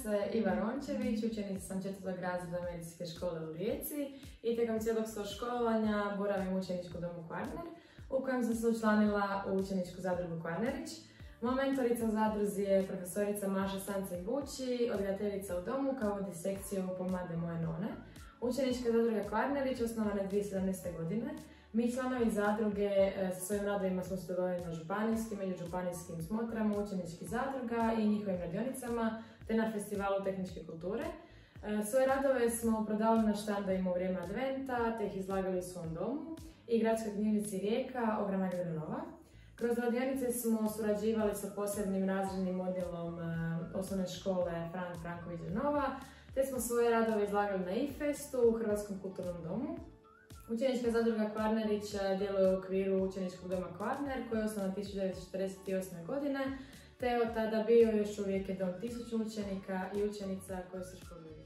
se Iva Rončević, učenica sam 4. razreda Medicinske škole u Rijeci i tijekom cijelog svog školovanja boravim u učeničkom domu Kvarner, u kojem sam se učlanila u učeničku zadrugu Kvarnerić. Moja mentorica u zadruzi je profesorica Maša Sancek-Bući, odgajateljica u domu koja vodi sekciju Pomlade moje none. Učenička zadruga Kvarnerić osnovana je 2017. godine. Mi članovi zadruge sa svojim radovima smo sudjelovali na županijskim i međužupanijskim smotrama učeničkih zadruga i njihovim radionicama te na festivalu tehničke kulture. Svoje radove smo prodavali na štandovima u vrijeme adventa te ih izlagali u svom domu i gradskoj knjižnici Rijeka Ogromna Granova. Kroz radionice smo surađivali sa posebnim razrednim odjelom osnovne škole Fran Franković Nova, te smo svoje radove izlagali na IFEST-u u Hrvatskom kulturnom domu. Učenička zadruga Kvarnerić djeluje u okviru učeničkog doma Kvarner koji je osnovan 1948. godine, te od tada bio još uvijek je dom 1000 učenika i učenica koji se školuju.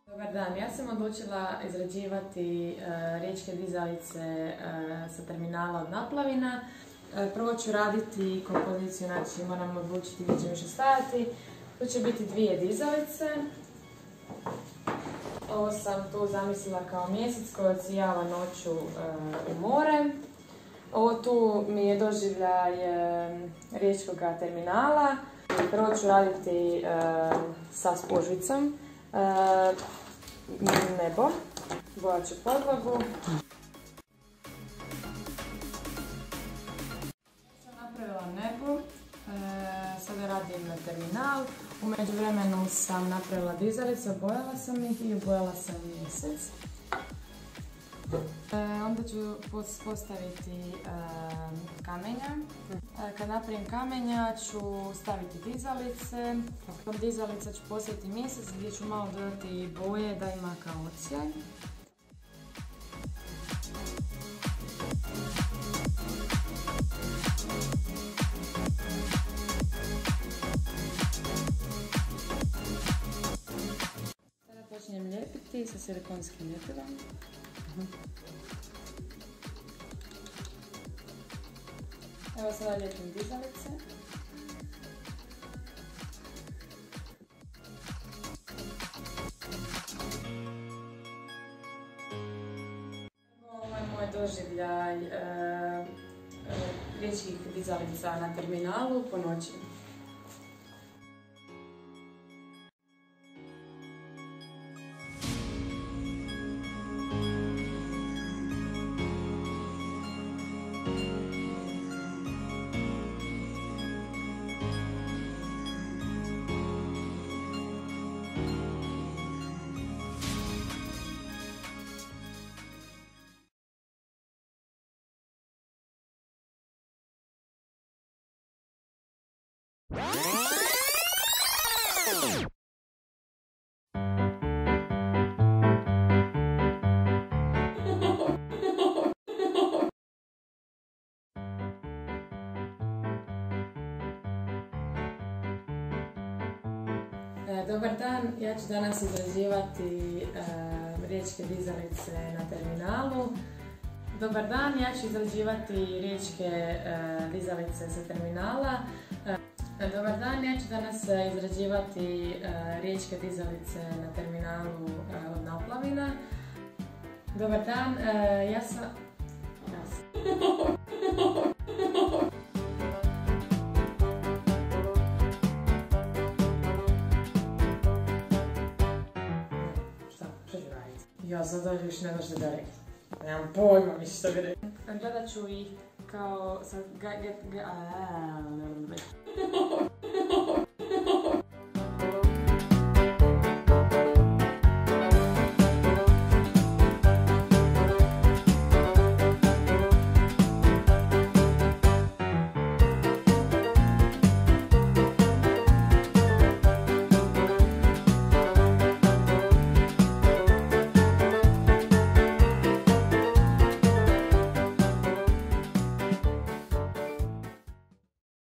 Dobar dan, ja sam odlučila izrađivati riječke dizalice sa terminala od naplavina. Prvo ću raditi kompoziciju, znači moram odlučiti gdje će više stajati. Tu će biti 2 dizalice. Ovo sam tu zamislila kao mjesec koji odsijava noću u more. Ovo tu mi je doživljaj riječkog terminala. Prvo ću raditi sa spužvicom. Nebo. Bojat ću podlogu. Sam napravila nebo. Sada radim na terminal. U međuvremenu sam napravila dizalice, obojala sam ih i obojala sam mjesec. Onda ću postaviti kamenja. Kad napravim kamenja ću staviti dizalice. Kod dizalica ću postaviti mjesec gdje ću malo dodati boje da ima kao odsjaj. Počinjem lijepiti sa silikonskim ljepilom. Evo sada lijepim dizalice. Ovo je moj doživljaj riječkih dizalica na terminalu po noći. Dobar dan, ja ću danas izrađivati riječke dizalice na terminalu. Dobar dan, ja ću izrađivati riječke dizalice sa terminala. Dobar dan, ja ću danas izrađivati riječke dizalice na terminalu od naplavina. Dobar dan, ja sam... Ja sad još ne znaš da rekli. Nemam pojma više što bi rekli. Gledat ću ih kao...